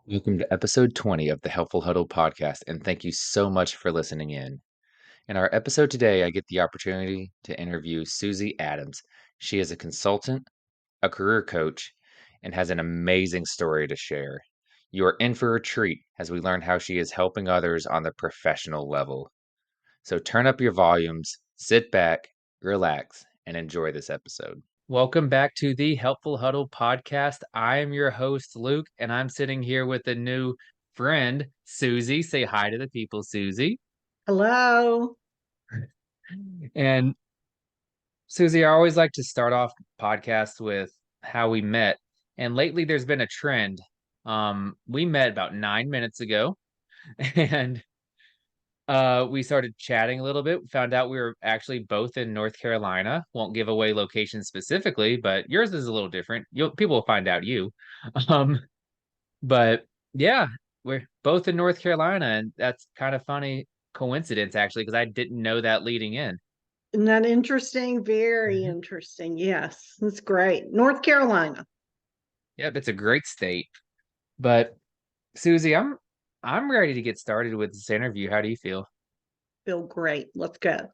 Welcome to episode 20 of the Helpful Huddle podcast, and thank you so much for listening in. In our episode today, I get the opportunity to interview Susie Adams. She is a consultant, a career coach, and has an amazing story to share. You are in for a treat as we learn how she is helping others on the professional level. So turn up your volumes, sit back, relax, and enjoy this episode. Welcome back to the Helpful Huddle podcast. I am your host, Luke, and I'm sitting here with a new friend, Susie. Say hi to the people, Susie. Hello. And Susie, I always like to start off podcasts with how we met. And lately there's been a trend. We met about 9 minutes ago, and we started chatting a little bit. Found out we were actually both in North Carolina. Won't give away location specifically, but yours is a little different. People will find out you. Um, but yeah, we're both in North Carolina, and that's kind of funny coincidence actually, because I didn't know that leading in. Isn't that interesting? Very Mhm. interesting. Yes, that's great. North Carolina. Yep, it's a great state. But Susie, I'm ready to get started with this interview. How do you feel? Feel great. Let's go.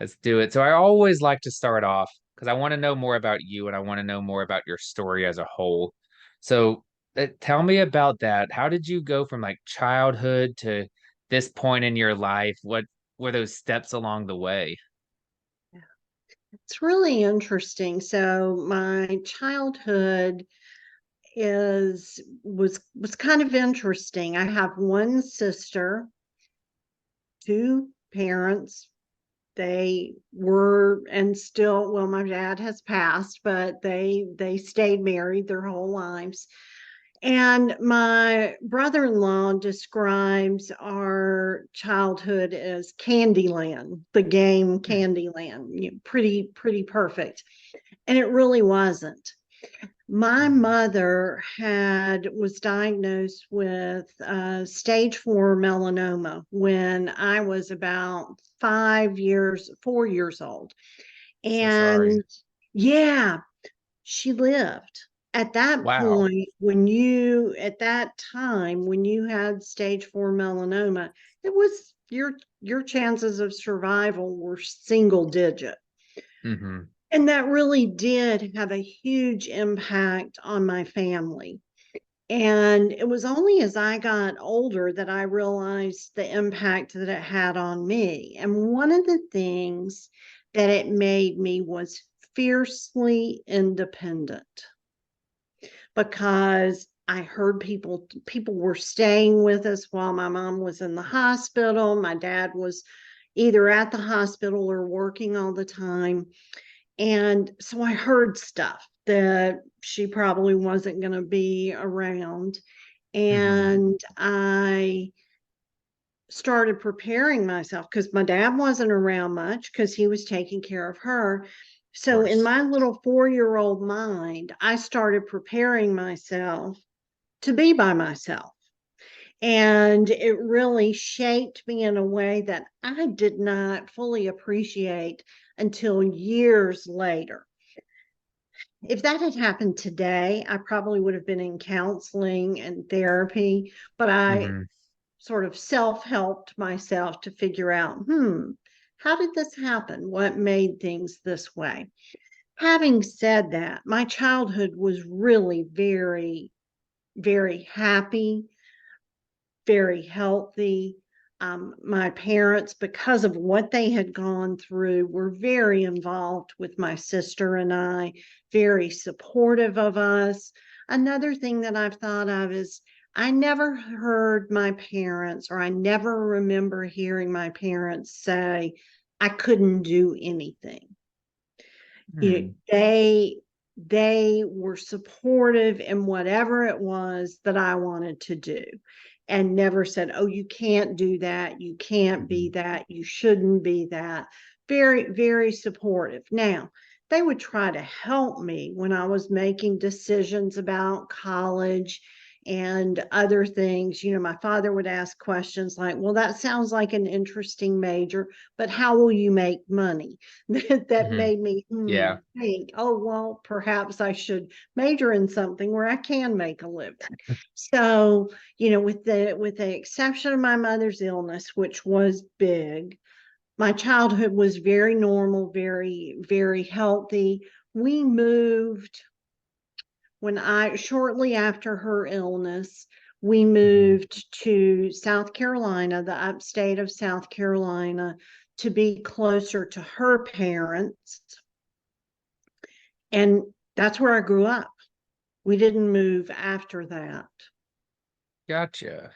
Let's do it. So I always like to start off because I want to know more about you and I want to know more about your story as a whole. So tell me about that. How did you go from like childhood to this point in your life? What were those steps along the way? It's really interesting. So my childhood was kind of interesting. I have one sister, two parents. They were and still, well, my dad has passed, but they stayed married their whole lives. And my brother-in-law describes our childhood as Candyland, the game Candyland, pretty perfect. And it really wasn't. My Mhm. mother had was diagnosed with stage 4 melanoma when I was about 4 years old. So sorry. And yeah, she lived. At that Wow. point, at that time, when you had stage 4 melanoma, it was your chances of survival were single digit. Hmm. And that really did have a huge impact on my family. And it was only as I got older that I realized the impact that it had on me. And one of the things that it made me was fiercely independent because I heard people were staying with us while my mom was in the hospital. My dad was either at the hospital or working all the time. And so I heard stuff that she probably wasn't going to be around. Hmm. And I started preparing myself because my dad wasn't around much because he was taking care of her. Of So in course. my little 4-year-old mind, I started preparing myself to be by myself. And it really shaped me in a way that I did not fully appreciate until years later. If that had happened today, I probably would have been in counseling and therapy, but I Hmm. sort of self-helped myself to figure out, how did this happen? What made things this way? Having said that, my childhood was really very, very happy, very healthy. My parents, because of what they had gone through, were very involved with my sister and I, very supportive of us. Another thing that I've thought of is I never heard my parents, or I never remember hearing my parents say, I couldn't do anything. You Hmm. they were supportive in whatever it was that I wanted to do and never said, "Oh, you can't do that. You can't be Hmm. that. You shouldn't be that." Very, very supportive. Now, they would try to help me when I was making decisions about college and other things. My father would ask questions like, well, that sounds like an interesting major, but how will you make money? That Hmm. made me Yeah. think, oh, well, perhaps I should major in something where I can make a living. So, with the exception of my mother's illness, which was big, my childhood was very normal, very, very healthy. We moved shortly after her illness, we Hmm. moved to South Carolina, the upstate of South Carolina, to be closer to her parents. And that's where I grew up. We didn't move after that. Gotcha.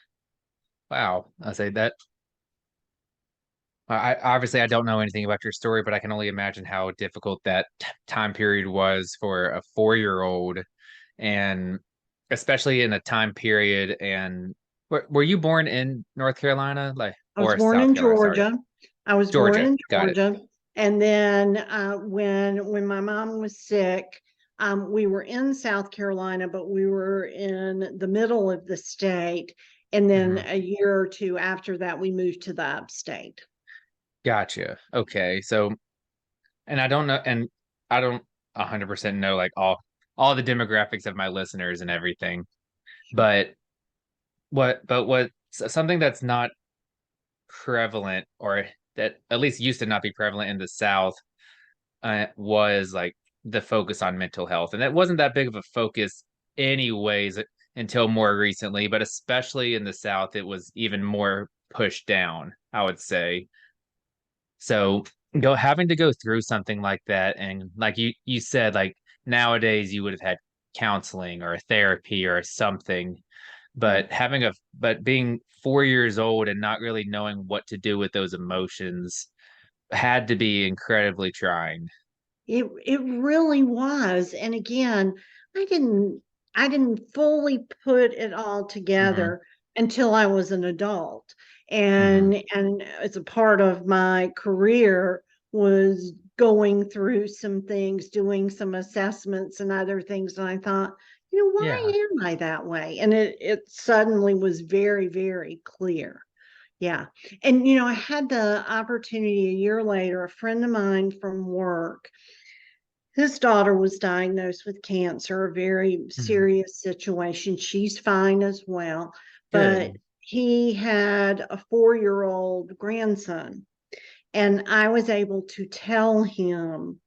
Wow. I say that. I obviously I don't know anything about your story, but I can only imagine how difficult that time period was for a 4-year-old, and especially in a time period. And were you born in North Carolina, like, I was or born South in Carolina? Sorry, Georgia. I was born Georgia. in Got it. Georgia. And then when my mom was sick, we were in South Carolina, but we were in the middle of the state. And then Hmm. a year or two after that, we moved to the upstate. Gotcha. Okay. So, and I don't know, and I don't 100% know like all the demographics of my listeners and everything, Sure. but what something that's not prevalent, or that at least used to not be prevalent in the South, was like the focus on mental health. And that wasn't that big of a focus, anyways, until more recently, but especially in the South, it was even more pushed down, I would say. So, having to go through something like that, and like you said, like nowadays you would have had counseling or therapy or something, Yeah. but being 4 years old and not really knowing what to do with those emotions had to be incredibly trying. It really was. And again, I didn't I didn't fully put it all Hmm. together until I was an adult. Hmm. And as a part of my career was going through some things, doing some assessments and other things. And I thought, Yeah. why am I that way? And it suddenly was very, very clear. Yeah. And I had the opportunity a year later, a friend of mine from work, his daughter was diagnosed with cancer, a very Hmm. serious situation. She's fine as well, but Good. he had a 4-year-old grandson. And I was able to tell him,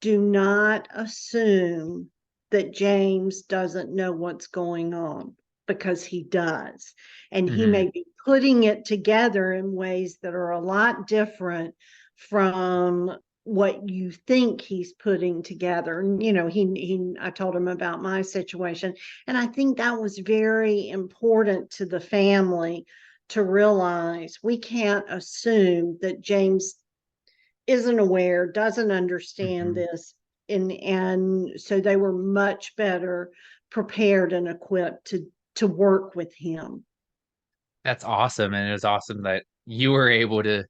do not assume that James doesn't know what's going on, because he does. And he Hmm. may be putting it together in ways that are a lot different from what you think he's putting together. And, I told him about my situation. And I think that was very important to the family to realize we can't assume that James isn't aware, doesn't understand Hmm. this, and so they were much better prepared and equipped to work with him. That's awesome. And it was awesome that you were able to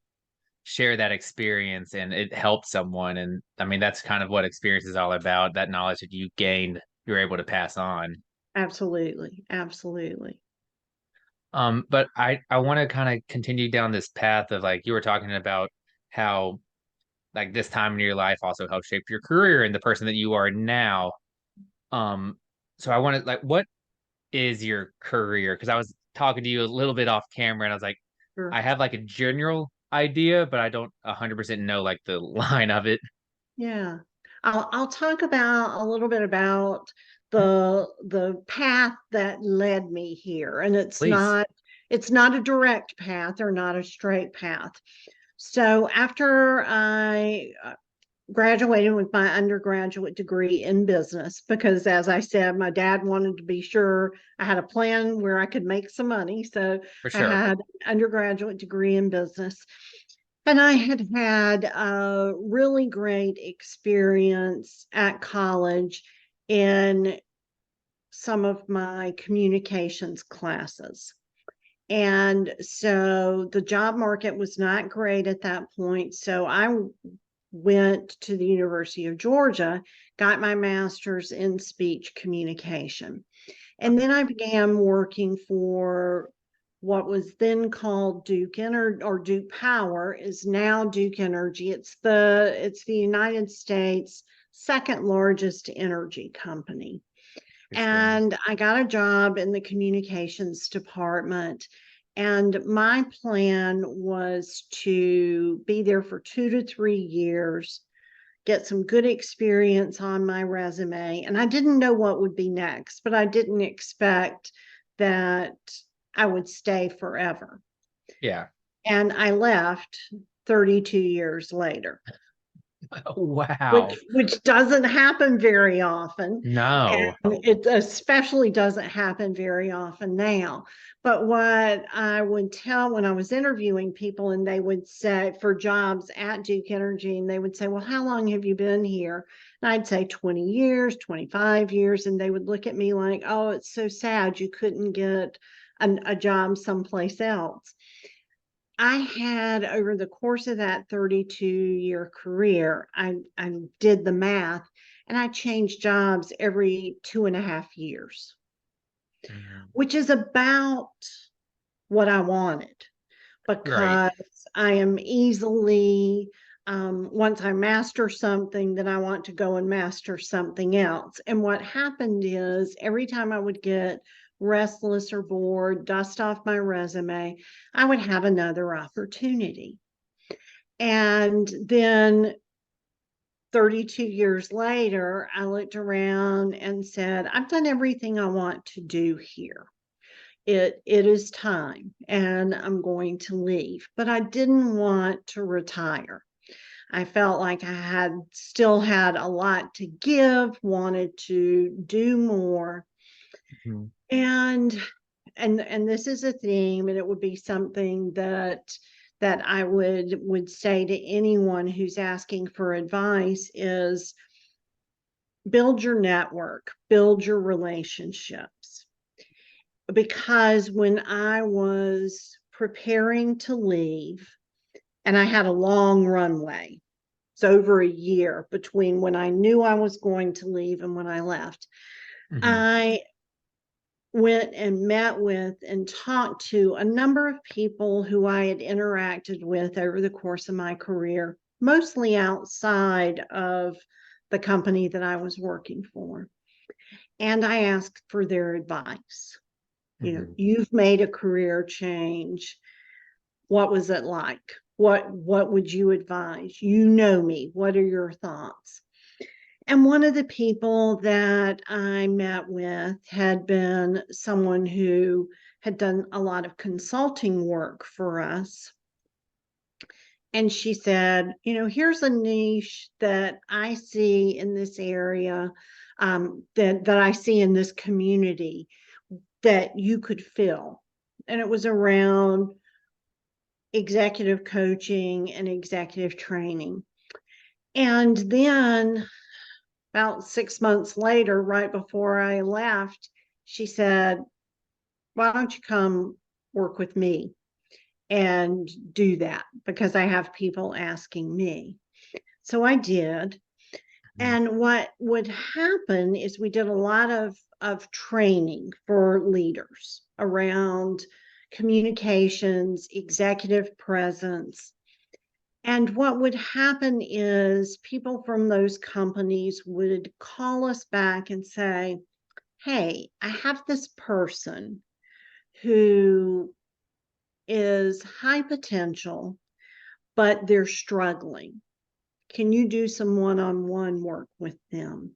share that experience and it helped someone. And I mean, that's kind of what experience is all about. That knowledge that you gained, you're able to pass on. Absolutely, absolutely. But I want to kind of continue down this path of like you were talking about how like this time in your life also helped shape your career and the person that you are now. Um, so I want to like, what is your career? Because I was talking to you a little bit off camera, and I was like, Sure. I have like a general idea, but I don't 100% know like the line of it. Yeah. I'll talk about a little bit about the path that led me here. And Please. it's not a direct path or not a straight path. So after I graduated with my undergraduate degree in business, because as I said, my dad wanted to be sure I had a plan where I could make some money. So For I sure. had an undergraduate degree in business. And I had a really great experience at college in some of my communications classes. And so the job market was not great at that point. So I went to the University of Georgia, got my master's in speech communication. And then I began working for what was then called Duke Energy, or Duke Power is now Duke Energy. It's the United States' second largest energy company. Interesting. And I got a job in the communications department. And my plan was to be there for 2 to 3 years, get some good experience on my resume. And I didn't know what would be next, but I didn't expect that I would stay forever. Yeah. And I left 32 years later, Wow. which doesn't happen very often. No. And it especially doesn't happen very often now. But what I would tell when I was interviewing people, and they would say for jobs at Duke Energy, and they would say, well, how long have you been here? And I'd say 20 years, 25 years. And they would look at me like, oh, it's so sad you couldn't get a job someplace else. I had, over the course of that 32-year career, I did the math, and I changed jobs every 2.5 years, Mhm. which is about what I wanted, Right. because I am easily, once I master something, then I want to go and master something else. And what happened is every time I would get restless or bored, dust off my resume, I would have another opportunity. And then 32 years later, I looked around and said, I've done everything I want to do here. It is time, and I'm going to leave. But I didn't want to retire. I felt like I had still had a lot to give, wanted to do more. Mhm. And and this is a theme, and it would be something that I would say to anyone who's asking for advice is build your network, build your relationships. Because when I was preparing to leave, and I had a long runway, it's over a year between when I knew I was going to leave and when I left. Mhm. I went and met with and talked to a number of people who I had interacted with over the course of my career, mostly outside of the company that I was working for. And I asked for their advice. Mhm. You've made a career change. What was it like? What would you advise? You know me. What are your thoughts? And one of the people that I met with had been someone who had done a lot of consulting work for us. And she said, here's a niche that I see in this area, that I see in this community that you could fill. And it was around executive coaching and executive training. And then about 6 months later, right before I left, she said, why don't you come work with me and do that? Because I have people asking me. So I did. Mhm. And what would happen is we did a lot of training for leaders around communications, executive presence. And what would happen is people from those companies would call us back and say, hey, I have this person who is high potential, but they're struggling. Can you do some one on one work with them?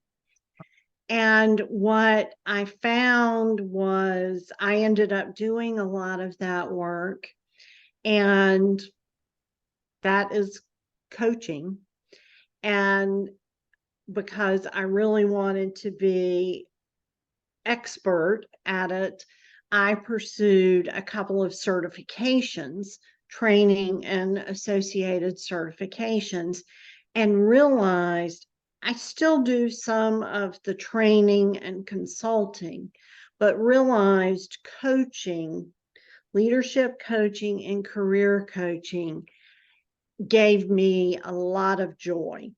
And what I found was I ended up doing a lot of that work, and that is coaching. And because I really wanted to be expert at it, I pursued a couple of certifications, training and associated certifications, and realized I still do some of the training and consulting, but realized coaching, leadership coaching, and career coaching gave me a lot of joy.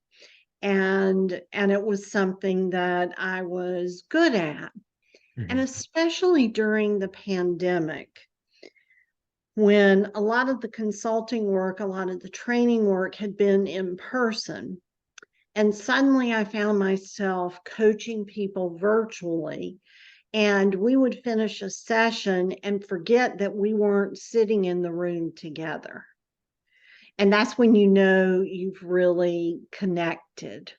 And it was something that I was good at. And Mhm. especially during the pandemic, when a lot of the consulting work, a lot of the training work had been in person. And suddenly I found myself coaching people virtually. And we would finish a session and forget that we weren't sitting in the room together. And that's when you know you've really connected.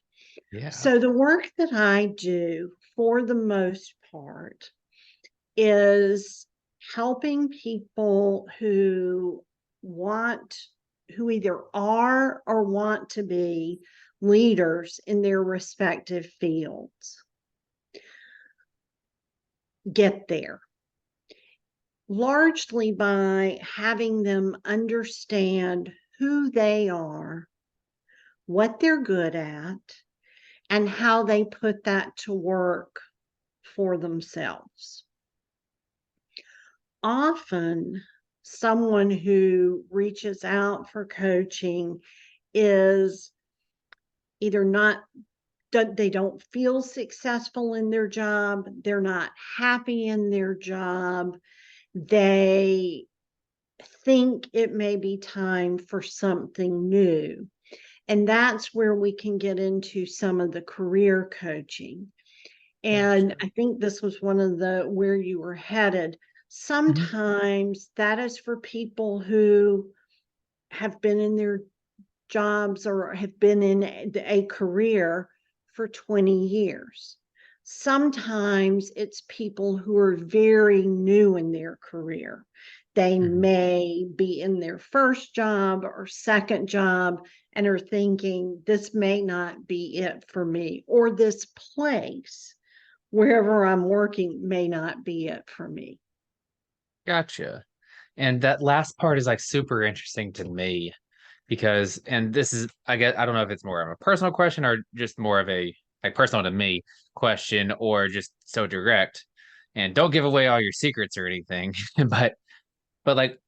Yeah. So the work that I do for the most part is helping people want, who either are or want to be leaders in their respective fields get there, largely by having them understand who they are, what they're good at, and how they put that to work for themselves. Often, someone who reaches out for coaching is either not, they don't feel successful in their job, they're not happy in their job, they think it may be time for something new. And that's where we can get into some of the career coaching. And Gotcha. I think this was one of the where you were headed. Mhm. Sometimes that is for people who have been in their jobs or have been in a career for 20 years. Sometimes it's people who are very new in their career. They Mhm. may be in their first job or second job and are thinking, this may not be it for me, or this place, wherever I'm working, may not be it for me. Gotcha. And that last part is like super interesting to me because, and this is, I guess, I don't know if it's more of a personal question or just more of a like personal to me question or just so direct. And don't give away all your secrets or anything, but like,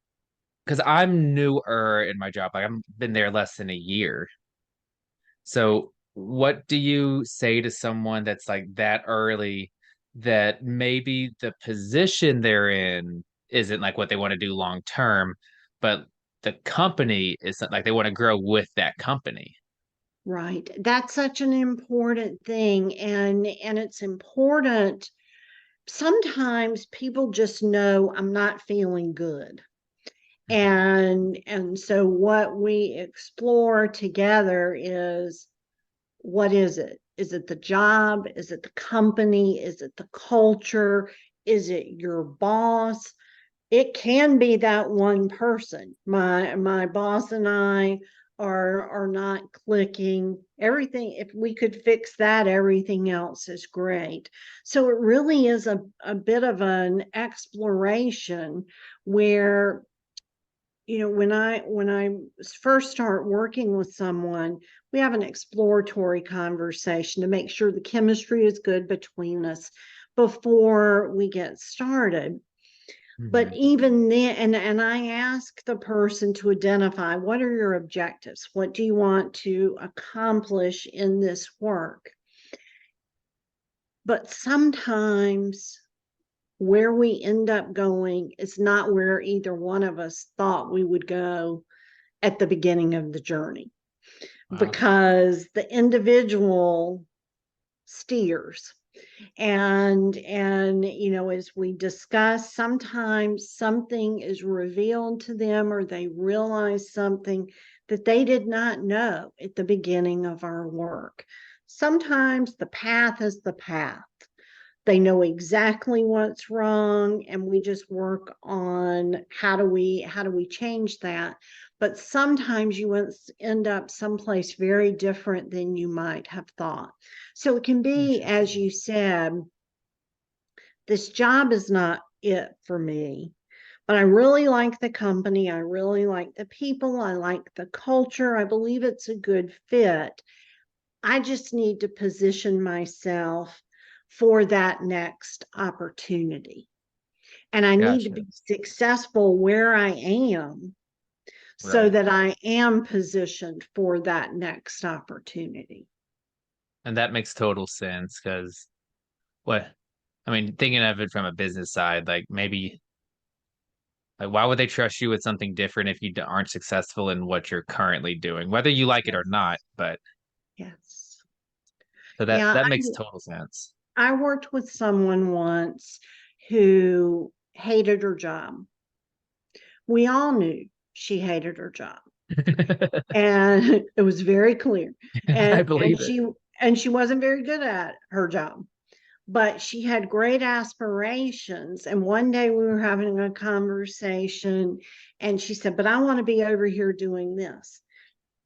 because I'm newer in my job, like I've been there less than a year. So, what do you say to someone that's like that early that maybe the position they're in isn't like what they want to do long term, but the company is like they want to grow with that company? Right. That's such an important thing. And it's important. Sometimes people just know I'm not feeling good. Mhm. And so what we explore together is, what is it? Is it the job? Is it the company? Is it the culture? Is it your boss? It can be that one person. My boss and I are not clicking. Everything, if we could fix that, everything else is great. So it really is a bit of an exploration where, when I first start working with someone, we have an exploratory conversation to make sure the chemistry is good between us before we get started. But Mhm. even then, and I ask the person to identify, what are your objectives? What do you want to accomplish in this work? But sometimes where we end up going is not where either one of us thought we would go at the beginning of the journey, Wow. because the individual steers. And as we discuss, sometimes something is revealed to them or they realize something that they did not know at the beginning of our work. Sometimes the path is the path. They know exactly what's wrong, and we just work on how do we change that. But sometimes you end up someplace very different than you might have thought. So it can be, as Interesting. you said, this job is not it for me, but I really like the company, I really like the people, I like the culture, I believe it's a good fit. I just need to position myself for that next opportunity. And I need to Gotcha. be successful where I am so Right. that I am positioned for that next opportunity. And that makes total sense because what? I mean, thinking of it from a business side, like maybe like why would they trust you with something different if you aren't successful in what you're currently doing, whether you like it or Yes. not? But Yes. so that Yeah, that makes total sense. I worked with someone once who hated her job. We all knew she hated her job, and it was very clear. I And believe it. she wasn't very good at her job, but she had great aspirations. And one day we were having a conversation, and she said, "But I want to be over here doing this."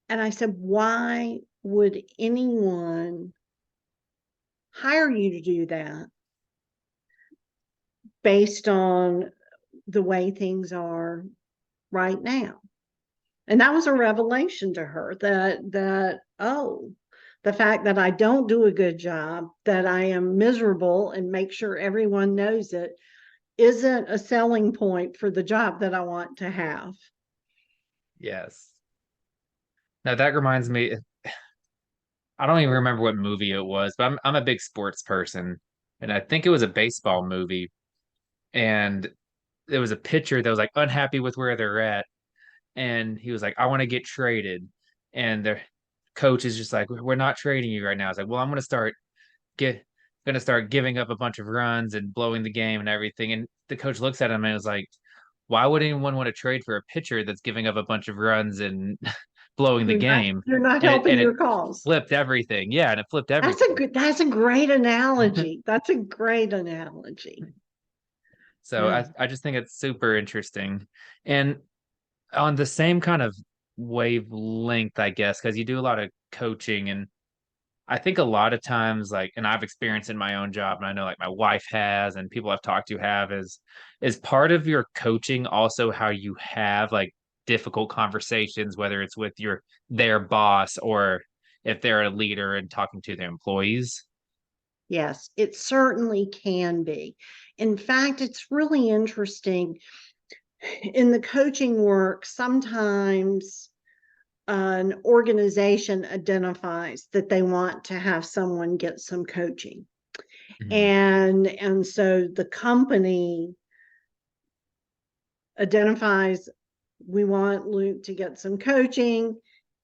And I said, "Why would anyone hire you to do that based on the way things are right now?" And that was a revelation to her, that oh, the fact that I don't do a good job, that I am miserable and make sure everyone knows it, isn't a selling point for the job that I want to have. Yes. Now that reminds me, I don't even remember what movie it was, but I'm a big sports person, and I think it was a baseball movie, and there was a pitcher that was like unhappy with where they're at, and he was like, "I want to get traded," and their coach is just like, "We're not trading you right now." It's like, "Well, I'm get gonna start giving up a bunch of runs and blowing the game and everything," and the coach looks at him and is like, "Why would anyone want to trade for a pitcher that's giving up a bunch of runs and blowing the game?" You're not And it helping and it your cause. flipped everything. Yeah, and it flipped everything. That's a great analogy. That's a great analogy. So Yeah. I just think it's super interesting. And on the same kind of wavelength, I guess, because you do a lot of coaching, and I think a lot of times, like, and I've experienced in my own job, and I know like my wife has, and people I've talked to have, is part of your coaching also how you have like difficult conversations, whether it's with their boss or if they're a leader and talking to their employees. Yes, it certainly can be. In fact, it's really interesting in the coaching work. Sometimes an organization identifies that they want to have someone get some coaching, Mhm. and so the company identifies, we want Luke to get some coaching,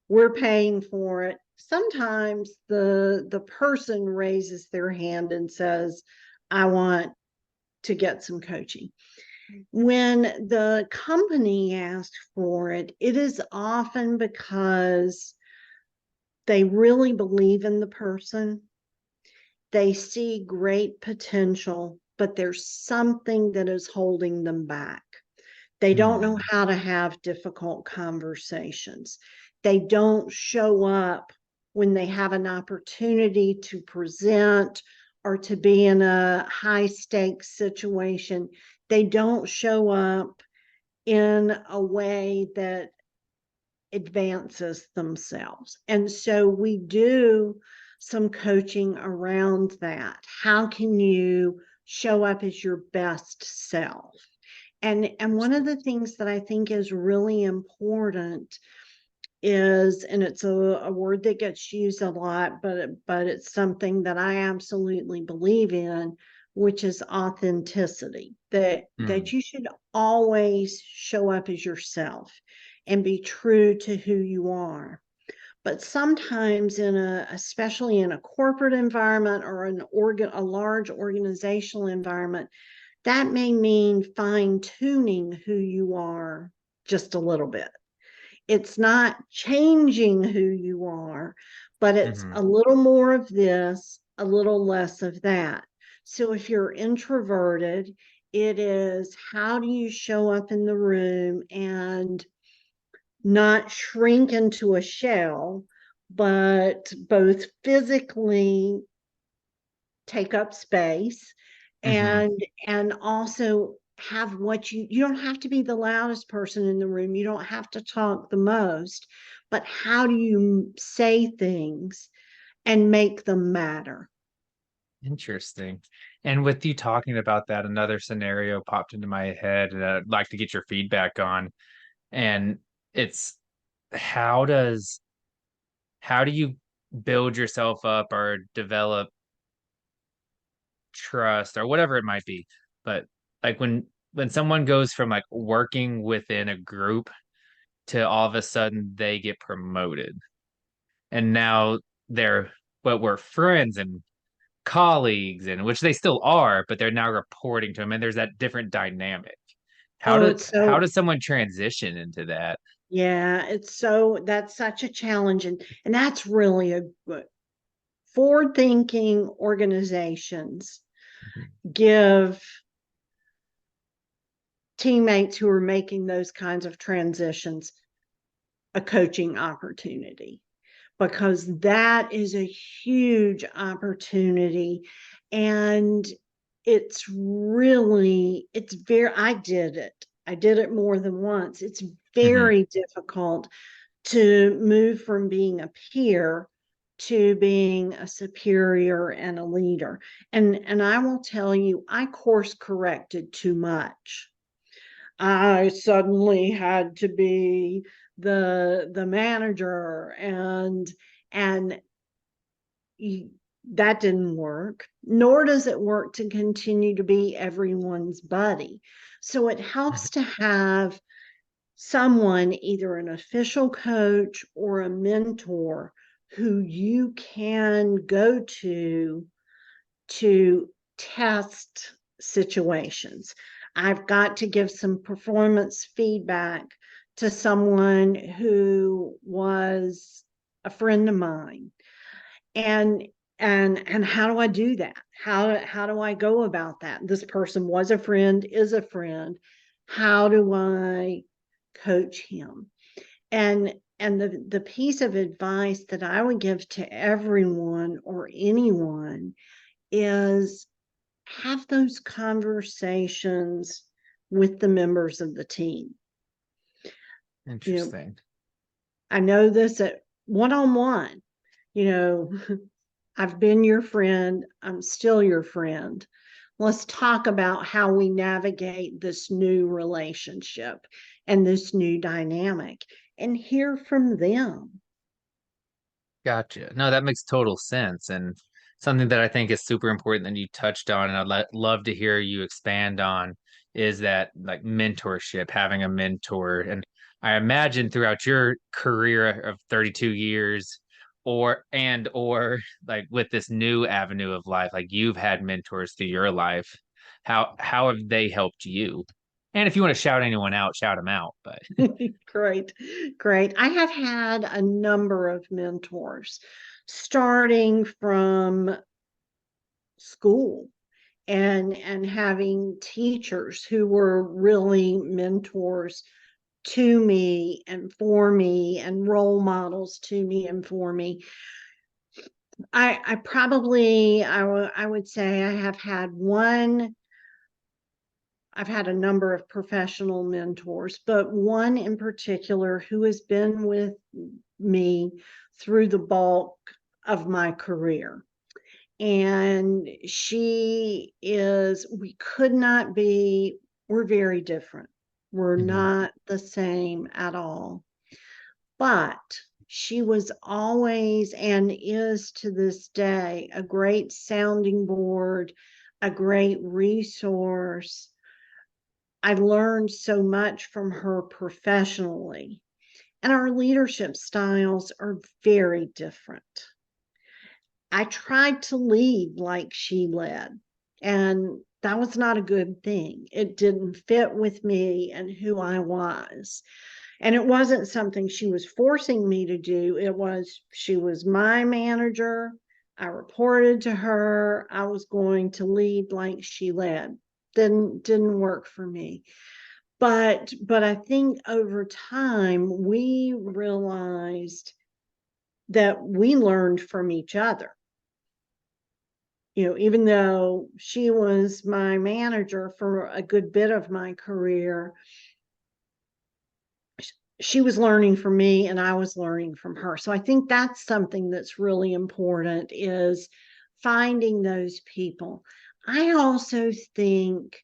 we're paying for it. Sometimes the person raises their hand and says, "I want to get some coaching." When the company asks for it, it is often because they really believe in the person. They see great potential, but there's something that is holding them back. They don't know Hmm. how to have difficult conversations. They don't show up when they have an opportunity to present or to be in a high stakes situation. They don't show up in a way that advances themselves. And so we do some coaching around that. How can you show up as your best self? And one of the things that I think is really important is, and it's a word that gets used a lot, but it's something that I absolutely believe in, which is authenticity. That Mm. you should always show up as yourself and be true to who you are. But sometimes especially in a corporate environment or a large organizational environment, that may mean fine tuning who you are just a little bit. It's not changing who you are, but it's Hmm. a little more of this, a little less of that. So if you're introverted, it is, how do you show up in the room and not shrink into a shell, but both physically take up space, Hmm. and also have what you don't have to be the loudest person in the room, you don't have to talk the most, but how do you say things and make them matter? Interesting. And with you talking about that, another scenario popped into my head that I'd like to get your feedback on. And it's how does how do you build yourself up or develop trust or whatever it might be. But like when someone goes from like working within a group to all of a sudden they get promoted and now they're but we're friends and colleagues and which they still are, but they're now reporting to them and there's that different dynamic. Oh, it's How so, does someone transition into that? yeah, that's such a challenge. And that's really a good forward thinking organizations Mhm. give teammates who are making those kinds of transitions a coaching opportunity, because that is a huge opportunity. And it's very, I did it more than once. It's Mhm. very difficult to move from being a peer to being a superior and a leader. And I will tell you, I course corrected too much. I suddenly had to be the manager, and y- that didn't work, nor does it work to continue to be everyone's buddy. So it helps to have someone, either an official coach or a mentor, who you can go to test situations. I've got to give some performance feedback to someone who was a friend of mine. And and how do I do that? How do I go about that? This person was a friend, is a friend. How do I coach him? And the piece of advice that I would give to everyone or anyone is have those conversations with the members of the team. You know, Interesting. I know this at one on one, you know, I've been your friend, I'm still your friend. Let's talk about how we navigate this new relationship and this new dynamic and hear from them. Gotcha. No, that makes total sense. And something that I think is super important that you touched on, and love to hear you expand on, is that like mentorship, having a mentor. And I imagine throughout your career of 32 years, or like with this new avenue of life, like you've had mentors through your life. How have they helped you? And if you want to shout anyone out, shout them out. But Great, great. I have had a number of mentors, starting from school and having teachers who were really mentors to me and for me and role models to me and for me. I probably I would say I have had one. I've had a number of professional mentors, but one in particular who has been with me through the bulk of my career. And we could not be, we're very different. We're Mhm. not the same at all. But she was always and is to this day a great sounding board, a great resource. I learned so much from her professionally, and our leadership styles are very different. I tried to lead like she led, and that was not a good thing. It didn't fit with me and who I was. And it wasn't something she was forcing me to do. She was my manager. I reported to her. I was going to lead like she led. Didn't work for me. But I think over time we realized that we learned from each other. Even though she was my manager for a good bit of my career, she was learning from me and I was learning from her. So I think that's something that's really important, is finding those people. I also think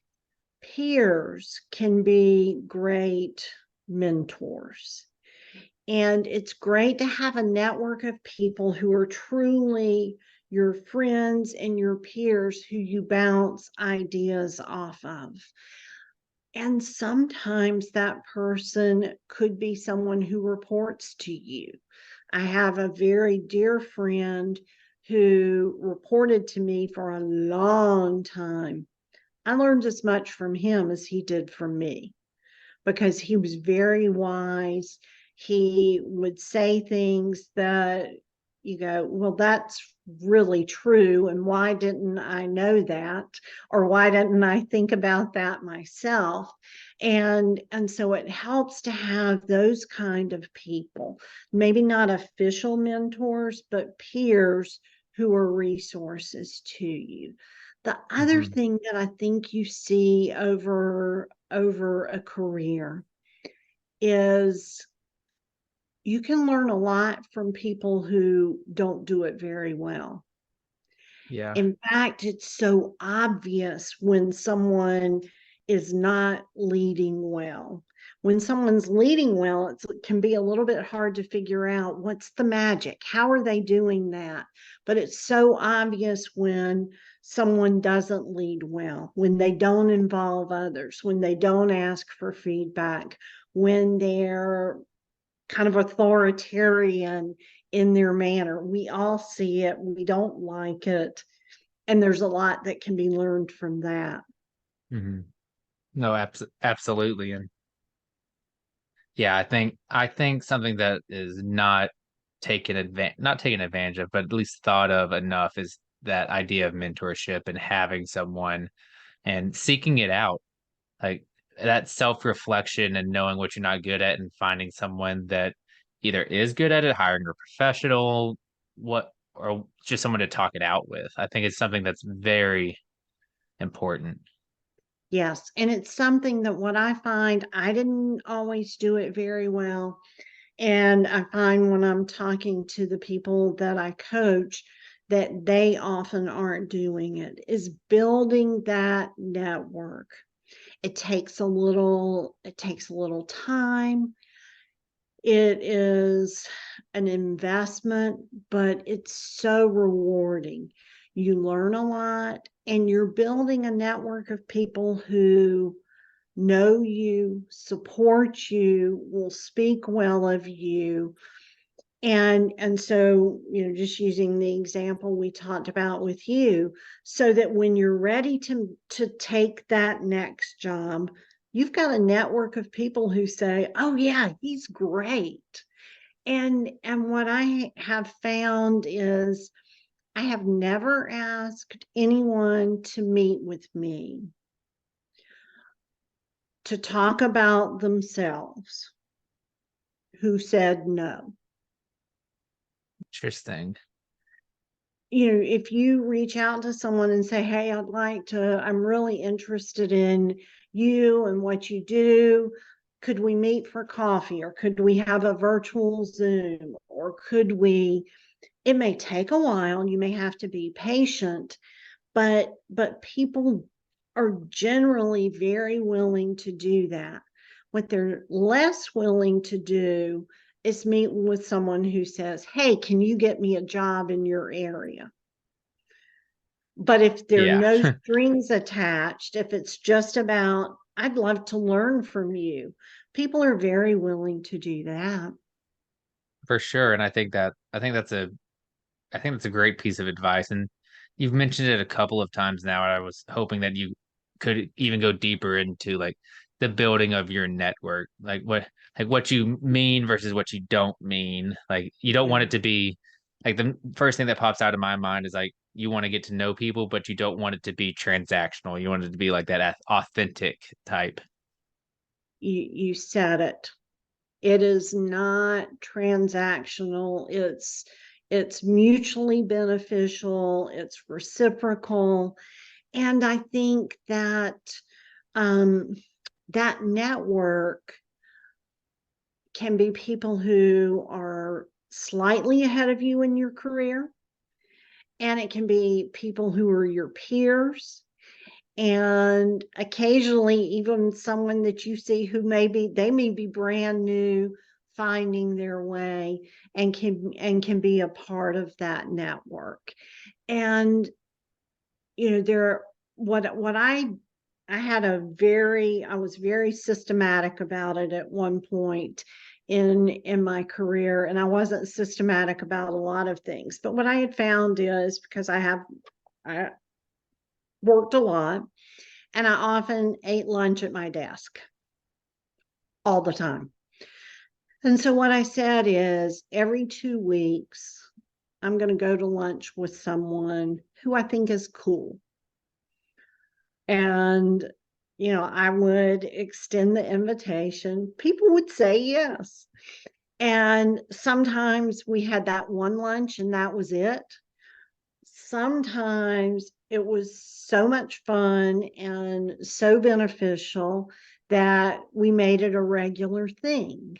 peers can be great mentors. And it's great to have a network of people who are truly your friends and your peers who you bounce ideas off of. And sometimes that person could be someone who reports to you. I have a very dear friend who reported to me for a long time. I learned as much from him as he did from me because he was very wise. He would say things that you go, well, that's really true. And why didn't I know that? Or why didn't I think about that myself? And so it helps to have those kind of people, maybe not official mentors, but peers who are resources to you. The other Mhm. thing that I think you see over a career is you can learn a lot from people who don't do it very well. Yeah. In fact, it's so obvious when someone is not leading well. When someone's leading well, it can be a little bit hard to figure out what's the magic. How are they doing that? But it's so obvious when someone doesn't lead well, when they don't involve others, when they don't ask for feedback, when they're kind of authoritarian in their manner. We all see it, we don't like it, and there's a lot that can be learned from that. Mhm. No, absolutely. And yeah, I think something that is not taken advantage of, but at least thought of enough is that idea of mentorship and having someone and seeking it out. Like that self-reflection and knowing what you're not good at and finding someone that either is good at it, hiring a professional, what or just someone to talk it out with. I think it's something that's very important. Yes, and it's something that what I find, I didn't always do it very well. And I find when I'm talking to the people that I coach that they often aren't doing it, is building that network. It takes a little time. It is an investment, but it's so rewarding. You learn a lot, and you're building a network of people who know you, support you, will speak well of you. And so, just using the example we talked about with you, so that when you're ready to take that next job, you've got a network of people who say, "Oh yeah, he's great." And what I have found is I have never asked anyone to meet with me to talk about themselves who said no. Interesting. If you reach out to someone and say, "Hey, I'm really interested in you and what you do. Could we meet for coffee, or could we have a virtual Zoom, or could we?" It may take a while. You may have to be patient, but people are generally very willing to do that. What they're less willing to do is meet with someone who says, "Hey, can you get me a job in your area?" But if there are Yeah, no strings attached, if it's just about, "I'd love to learn from you," people are very willing to do that. for sure. And I think that's a great piece of advice. And you've mentioned it a couple of times now. And I was hoping that you could even go deeper into like the building of your network, like what you mean versus what you don't mean. Like you don't want Yeah. it to be like the first thing that pops out of my mind is like you want to get to know people, but you don't want it to be transactional. You want it to be like that authentic type. You said it. It is not transactional. It's mutually beneficial, it's reciprocal. And I think that um, that network can be people who are slightly ahead of you in your career, and it can be people who are your peers, and occasionally even someone that you see who they may be brand new, finding their way, and can be a part of that network. And, there, what I was very systematic about it at one point in my career, and I wasn't systematic about a lot of things. But what I had found is, because I worked a lot, and I often ate lunch at my desk all the time. And so what I said is, every 2 weeks, I'm going to go to lunch with someone who I think is cool. And, I would extend the invitation. People would say yes. And sometimes we had that one lunch and that was it. Sometimes it was so much fun and so beneficial that we made it a regular thing.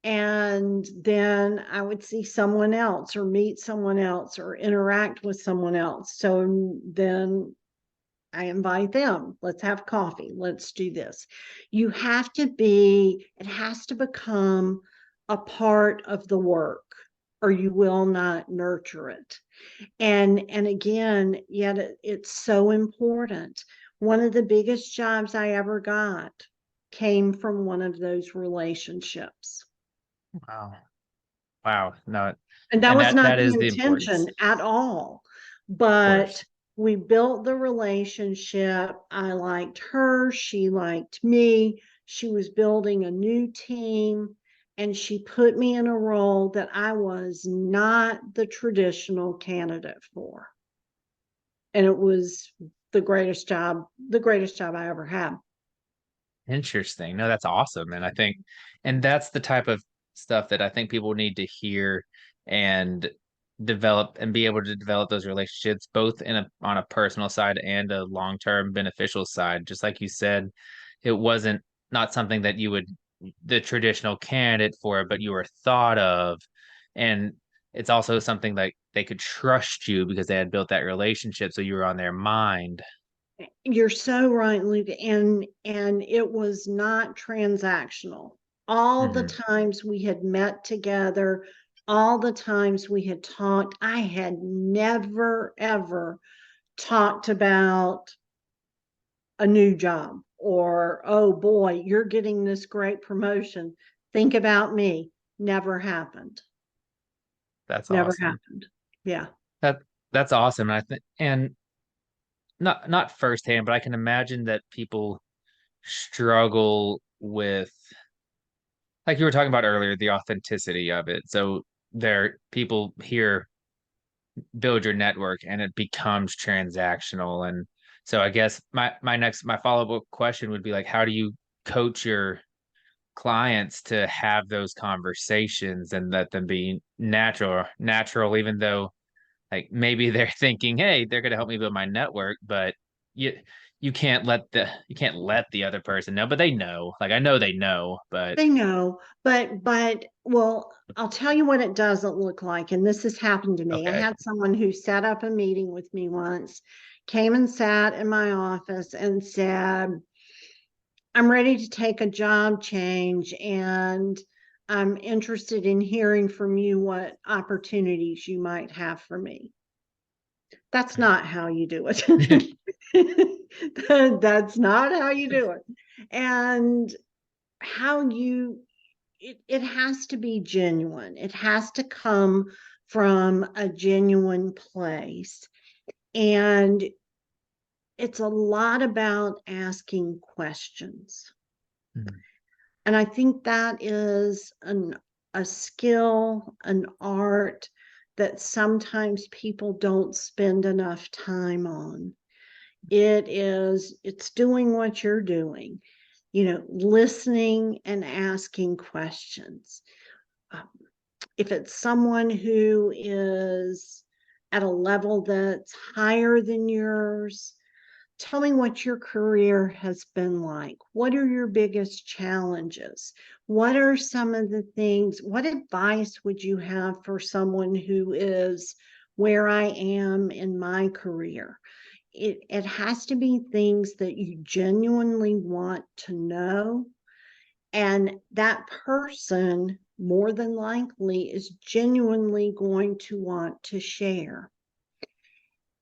And then I would see someone else or meet someone else or interact with someone else. So then I invite them. Let's have coffee. Let's do this. It has to become a part of the work, or you will not nurture it. And again, yet it's so important. One of the biggest jobs I ever got came from one of those relationships. Wow. Wow. No, And that and was not that the is the importance, intention at all. of course. But we built the relationship. I liked her. She liked me. She was building a new team. And she put me in a role that I was not the traditional candidate for. And it was the greatest job I ever had. Interesting. No, that's awesome. And that's the type of stuff that I think people need to hear and develop and be able to develop those relationships both on a personal side and a long-term beneficial side. Just like you said, it wasn't not something that you would the traditional candidate for, but you were thought of. And it's also something like they could trust you because they had built that relationship, so you were on their mind. You're so right, Luke. And it was not transactional. All the Hmm. times we had met together, all the times we had talked, I had never, ever talked about a new job or, oh boy, you're getting this great promotion. Think about me. Never happened. That's Never awesome. happened. Yeah. That that's awesome. And I think and not firsthand, but I can imagine that people struggle with, like you were talking about earlier, the authenticity of it. So there people here build your network and it becomes transactional. And so I guess my follow-up question would be like, how do you coach your clients to have those conversations and let them be natural, even though like maybe they're thinking, hey, they're going to help me build my network, but you you can't let the other person know, but they know. Like I know they know, but They know, but well, I'll tell you what it doesn't look like. And this has happened to me. I okay. had someone who set up a meeting with me once, came and sat in my office and said, I'm ready to take a job change and I'm interested in hearing from you what opportunities you might have for me. That's not how you do it. That's not how you do it. And how you it has to be genuine. It has to come from a genuine place. And it's a lot about asking questions. Mhm. And I think that is a skill, an art that sometimes people don't spend enough time on. It's doing what you're doing, listening and asking questions. Um, if it's someone who is at a level that's higher than yours, tell me what your career has been like. What are your biggest challenges? What are some of the things? What advice would you have for someone who is where I am in my career? It has to be things that you genuinely want to know, and that person more than likely is genuinely going to want to share.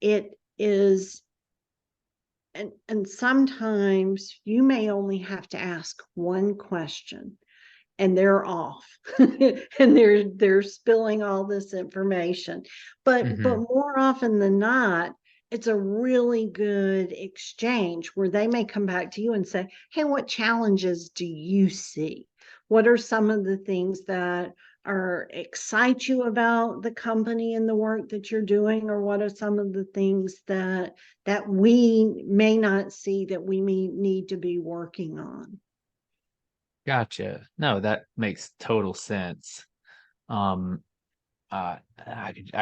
It is, and sometimes you may only have to ask one question and they're off and they're spilling all this information. But Hmm. more often than not, it's a really good exchange where they may come back to you and say, hey, what challenges do you see? What are some of the things that are excite you about the company and the work that you're doing, or what are some of the things that we may not see that we may need to be working on? Gotcha. No, that makes total sense. Um, I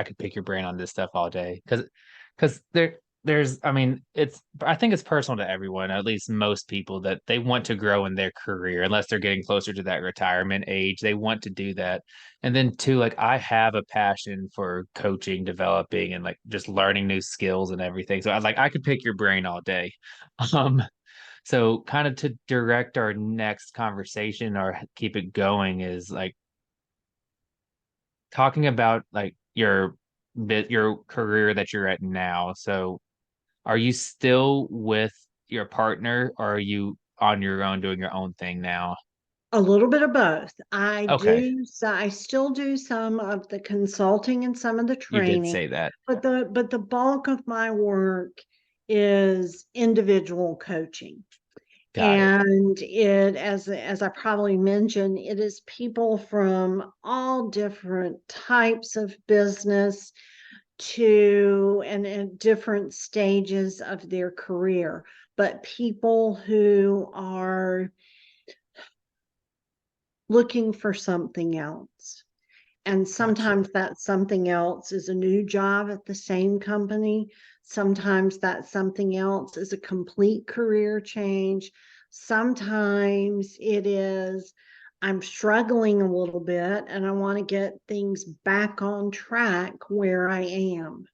could pick your brain on this stuff all day because there's I mean I think it's personal to everyone, at least most people, that they want to grow in their career unless they're getting closer to that retirement age. They want to do that. And then too, like I have a passion for coaching, developing, and like just learning new skills and everything. So I could pick your brain all day. Um, so kind of to direct our next conversation or keep it going is like talking about like your career that you're at now. So are you still with your partner or are you on your own doing your own thing now? A little bit of both. Okay. I still do some of the consulting and some of the You did training, say that. but the bulk of my work is individual coaching. Got it. And as I probably mentioned, it is people from all different types of business to and at different stages of their career, but people who are looking for something else. And Gotcha. sometimes that something else is a new job at the same company. Sometimes that something else is a complete career change. Sometimes it is, I'm struggling a little bit and I want to get things back on track where I am.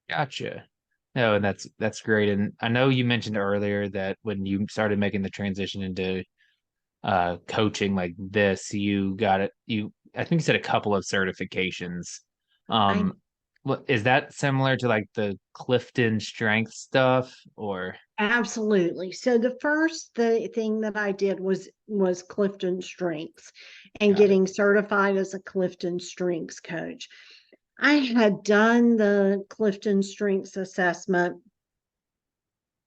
Gotcha. No, and that's great. And I know you mentioned earlier that when you started making the transition into coaching like this, you got it. You I think you said a couple of certifications. I Is that similar to like the Clifton strength stuff or Absolutely. So the thing that I did was Clifton Strengths and got it? getting certified as a Clifton Strengths coach. I had done the Clifton Strengths assessment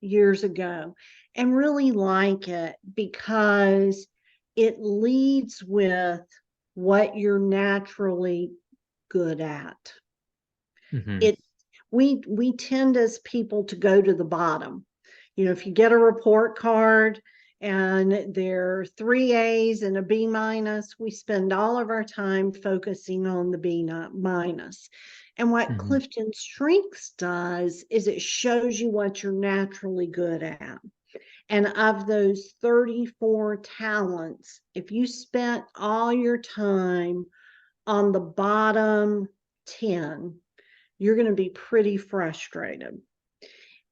years ago and really like it because it leads with what you're naturally good at. Hmm. It we tend as people to go to the bottom. You know, if you get a report card and there are three A's and a B minus, we spend all of our time focusing on the B minus. And what Hmm. Clifton Strengths does is it shows you what you're naturally good at. And of those 34 talents, if you spent all your time on the bottom 10, you're going to be pretty frustrated.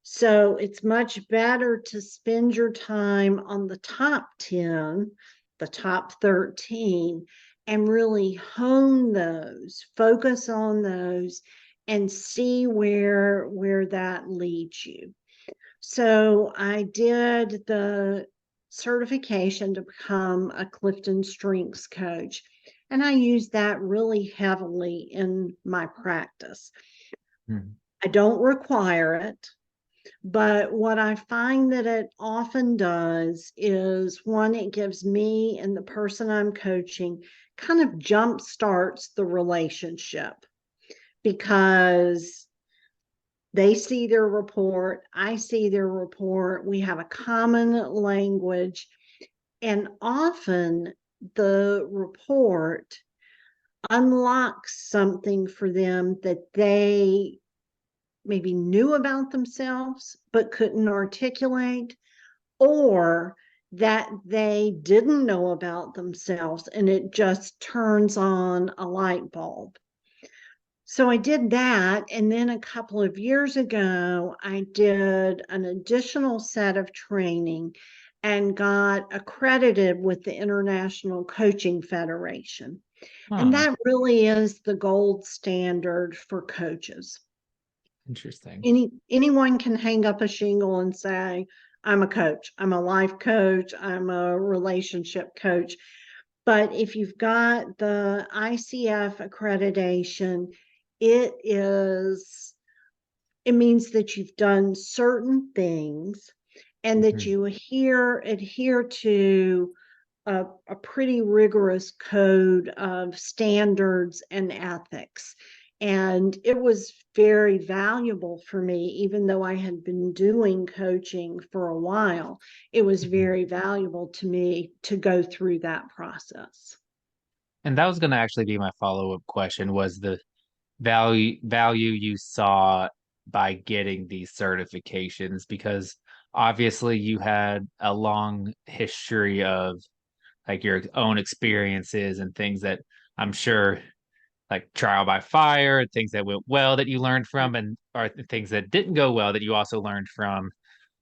So it's much better to spend your time on the top 10, the top 13, and really hone those, focus on those, and see where that leads you. So I did the certification to become a Clifton Strengths coach, and I use that really heavily in my practice. I don't require it, but what I find that it often does is one, it gives me and the person I'm coaching kind of jump starts the relationship because they see their report, I see their report, we have a common language, and often the report unlocks something for them that they maybe knew about themselves but couldn't articulate, or that they didn't know about themselves and it just turns on a light bulb. So I did that. And then a couple of years ago, I did an additional set of training and got accredited with the International Coaching Federation. And Huh. that really is the gold standard for coaches. Interesting. Anyone can hang up a shingle and say, I'm a coach, I'm a life coach, I'm a relationship coach. But if you've got the ICF accreditation, it is it means that you've done certain things and that Mhm. you adhere to a pretty rigorous code of standards and ethics. And it was very valuable for me, even though I had been doing coaching for a while. It was Mhm. very valuable to me to go through that process. And that was going to actually be my follow-up question was the value you saw by getting these certifications because obviously you had a long history of like your own experiences and things that I'm sure like trial by fire, things that went well that you learned from and or things that didn't go well that you also learned from.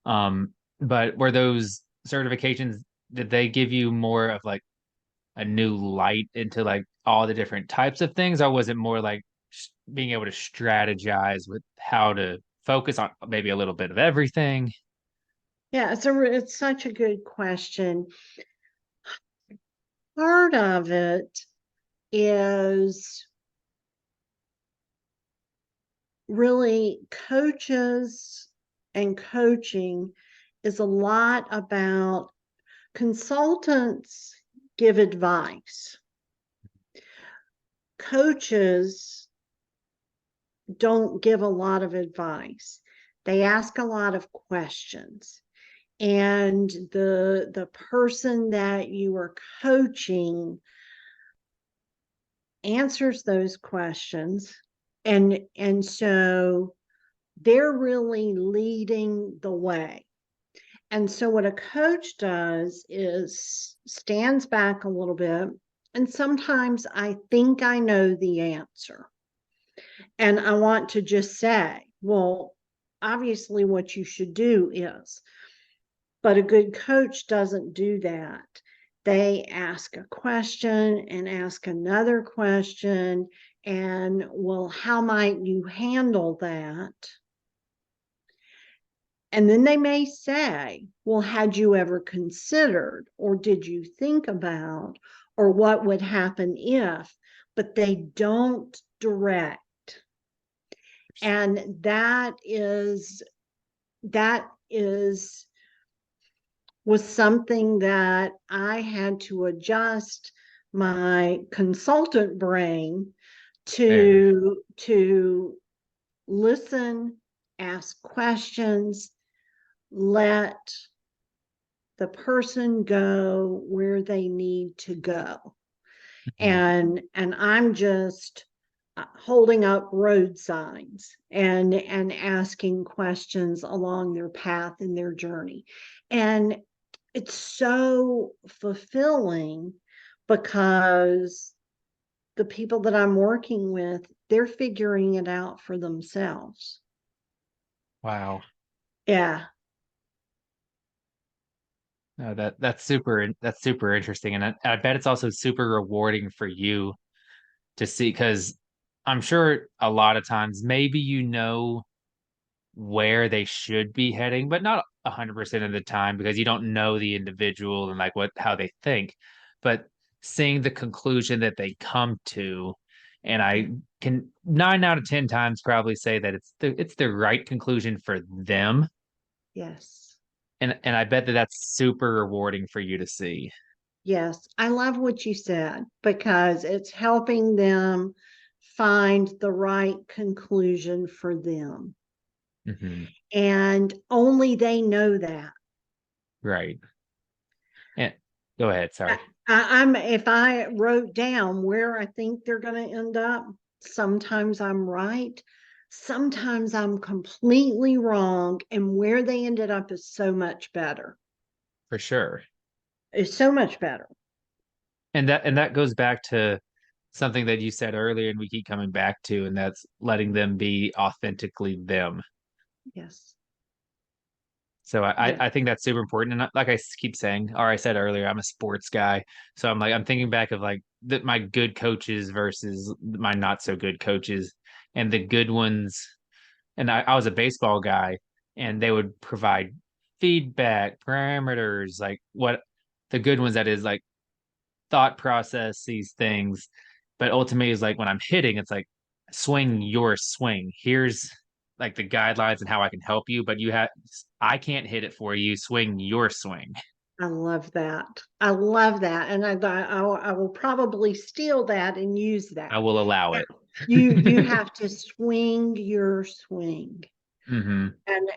But were those certifications, did they give you more of like a new light into like all the different types of things, or was it more like being able to strategize with how to focus on maybe a little bit of everything? Yeah, it's such a good question. Part of it is really coaches and coaching is a lot about consultants give advice. Coaches don't give a lot of advice. They ask a lot of questions. And the person that you are coaching answers those questions. And so they're really leading the way. And so what a coach does is stands back a little bit. And sometimes I think I know the answer. And I want to just say, well, obviously what you should do is, but a good coach doesn't do that. They ask a question and ask another question. And well, how might you handle that? And then they may say, well, had you ever considered, or did you think about, or what would happen if, but they don't direct. And that is was something that I had to adjust my consultant brain Very. to listen, ask questions, let the person go where they need to go. Mhm. And I'm just holding up road signs and asking questions along their path and their journey. And it's so fulfilling because the people that I'm working with, they're figuring it out for themselves. Wow. Yeah. No, that's super interesting, and I bet it's also super rewarding for you to see because I'm sure a lot of times maybe you know where they should be heading, but not 100% of the time because you don't know the individual and like what how they think. But seeing the conclusion that they come to, and I can 9 out of 10 times probably say that it's the right conclusion for them, Yes. and I bet that that's super rewarding for you to see. Yes. I love what you said because it's helping them find the right conclusion for them. Hmm. And only they know that. Right. And go ahead. I, Sorry. I'm if I wrote down where I think they're going to end up, sometimes I'm right, sometimes I'm completely wrong, and where they ended up is so much better. For sure. It's so much better. And that goes back to something that you said earlier and we keep coming back to, and that's letting them be authentically them. Yes. So Yeah. I think that's super important. And like I keep saying, or I said earlier, I'm a sports guy. So I'm like, I'm thinking back of like my good coaches versus my not so good coaches. And the good ones and I was a baseball guy, and they would provide feedback, parameters, like what the good ones that is like thought process, these things. But ultimately, is like when I'm hitting, it's like swing your swing. Here's like the guidelines and how I can help you, but I can't hit it for you. Swing your swing. I love that. I love that. And I will probably steal that and use I that. will allow Now, it. you have to swing your swing. Hmm.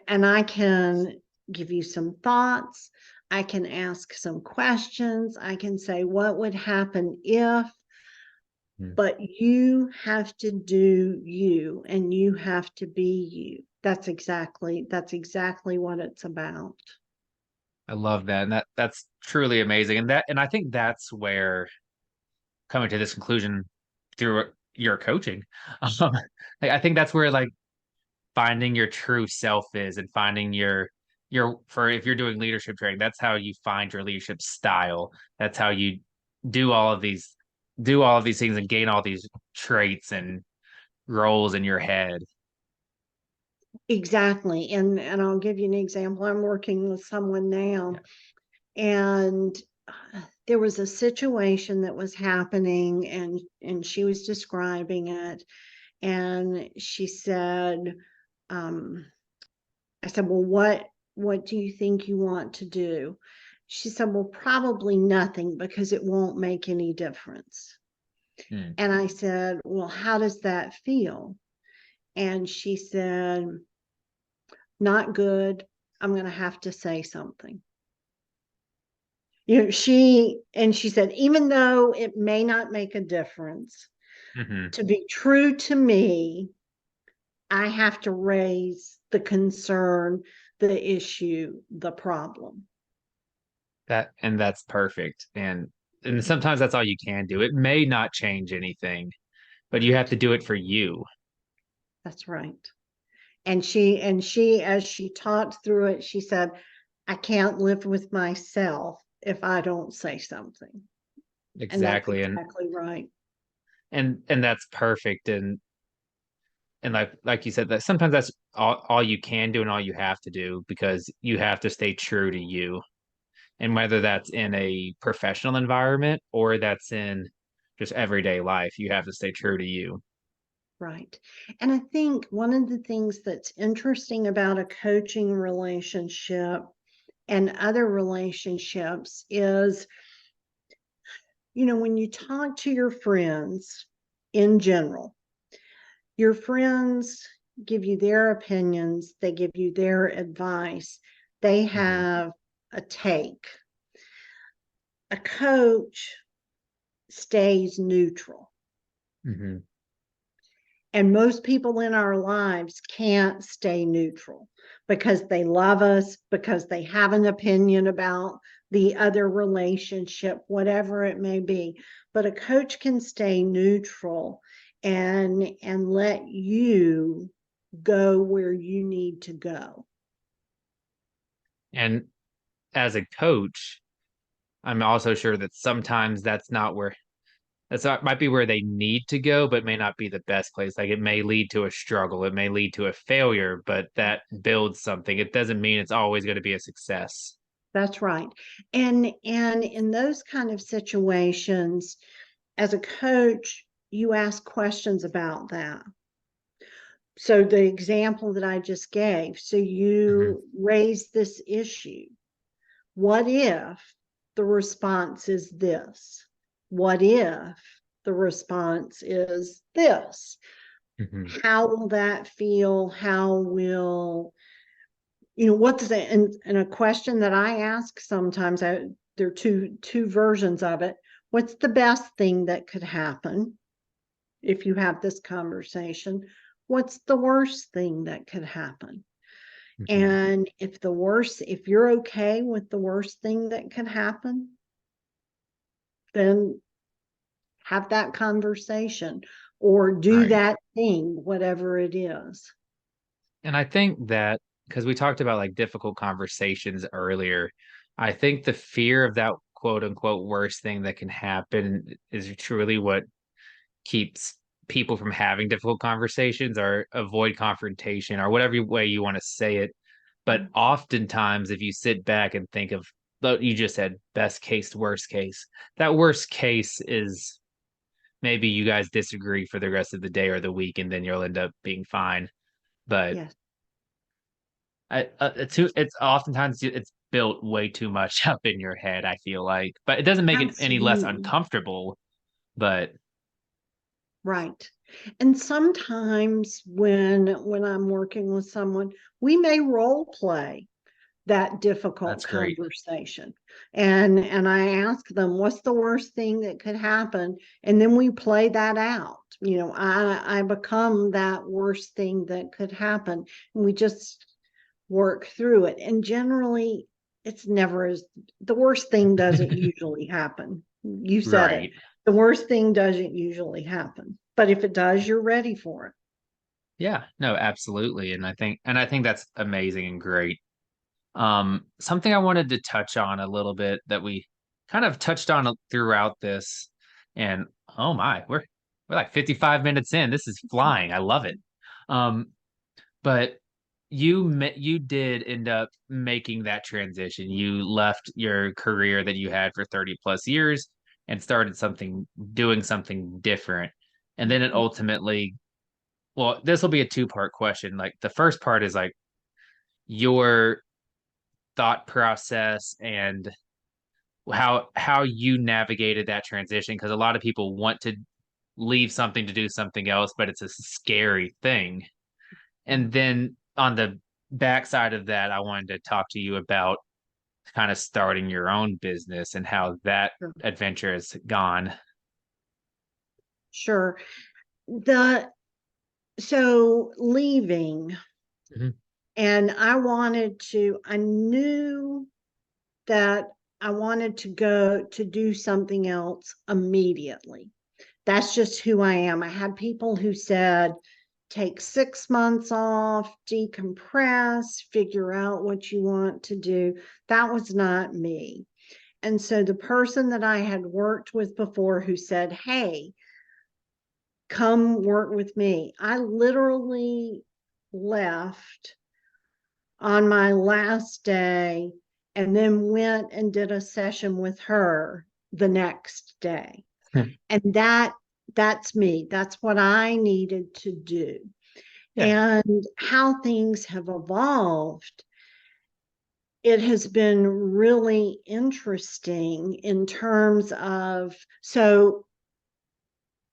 And I can give you some thoughts. I can ask some questions. I can say, what would happen if, but you have to do you and you have to be you. That's exactly what it's about. I love that. And that's truly amazing. And I think that's where coming to this conclusion through your coaching. Um, like, I think that's where like finding your true self is, and finding your for if you're doing leadership training, that's how you find your leadership style. That's how you do all of these do all of these things and gain all these traits and roles in your head. Exactly. And I'll give you an example. I'm working with someone now, Yeah. and there was a situation that was happening, and she was describing it, and she said, um, I said, well, what do you think you want to do? She said, well, probably nothing because it won't make any difference. Hmm. And I said, well, how does that feel? And she said, not good. I'm going to have to say something. She said, even though it may not make a difference, Hmm. to be true to me, I have to raise the concern, the issue, the problem. That's perfect. And sometimes that's all you can do. It may not change anything, but you have Right. to do it for you. That's right. And she, as she talked through it, she said, I can't live with myself if I don't say something. And that's Exactly. exactly right. And that's perfect. And like you said, that sometimes that's all you can do and all you have to do, because you have to stay true to you. And whether that's in a professional environment or that's in just everyday life, you have to stay true to you. Right. And I think one of the things that's interesting about a coaching relationship and other relationships is, when you talk to your friends in general, your friends give you their opinions, they give you their advice, they Hmm. have a take. A coach stays neutral. Hmm. And most people in our lives can't stay neutral because they love us, because they have an opinion about the other relationship, whatever it may be. But a coach can stay neutral and let you go where you need to go. And as a coach, I'm also sure that sometimes might be where they need to go, but may not be the best place. Like it may lead to a struggle, it may lead to a failure, but that builds something. It doesn't mean it's always going to be a success. That's right. And in those kind of situations, as a coach, you ask questions about that. So the example that I just gave, so Hmm. you raise this issue. What if the response is this? What if the response is this? Hmm. How will that feel? How will, what's the, and a question that I ask sometimes, there are two versions of it. What's the best thing that could happen if you have this conversation? What's the worst thing that could happen? Hmm. And if you're okay with the worst thing that could happen, then have that conversation or do Right. that thing, whatever it is. And I think that because we talked about like difficult conversations earlier, I think the fear of that quote unquote worst thing that can happen is truly what keeps people from having difficult conversations or avoid confrontation or whatever way you want to say it. But oftentimes, if you sit back and think of, you just said best case, worst case, that worst case is maybe you guys disagree for the rest of the day or the week, and then you'll end up being fine. But Yes, it's oftentimes it's built way too much up in your head, I feel like, but it doesn't make it any less absolutely. uncomfortable. But Right. And sometimes when I'm working with someone, we may role play that difficult that's great. conversation. And I ask them, what's the worst thing that could happen? And then we play that out. I become that worst thing that could happen. And we just work through it. And generally, it's never as the worst thing doesn't usually happen. You said it. Right. The worst thing doesn't usually happen. But if it does, you're ready for it. Yeah, no, absolutely. And I think that's amazing and great. Something I wanted to touch on a little bit that we kind of touched on throughout this, and oh my, we're like 55 minutes in. This is flying. I love it. Um, but you did end up making that transition. You left your career that you had for 30 plus years and started doing something different. And then it ultimately, well, this will be a two-part question. Like the first part is like your thought process and how you navigated that transition, because a lot of people want to leave something to do something else, but it's a scary thing. And then on the backside of that, I wanted to talk to you about kind of starting your own business and how that Sure. adventure has gone. Sure. The so leaving, Mhm. and I knew that I wanted to go to do something else immediately. That's just who I am. I had people who said, take 6 months off, decompress, figure out what you want to do. That was not me. And so the person that I had worked with before who said, hey, come work with me, I literally left on my last day and then went and did a session with her the next day. And that's me. That's what I needed to do. Yeah. And how things have evolved, it has been really interesting in terms of so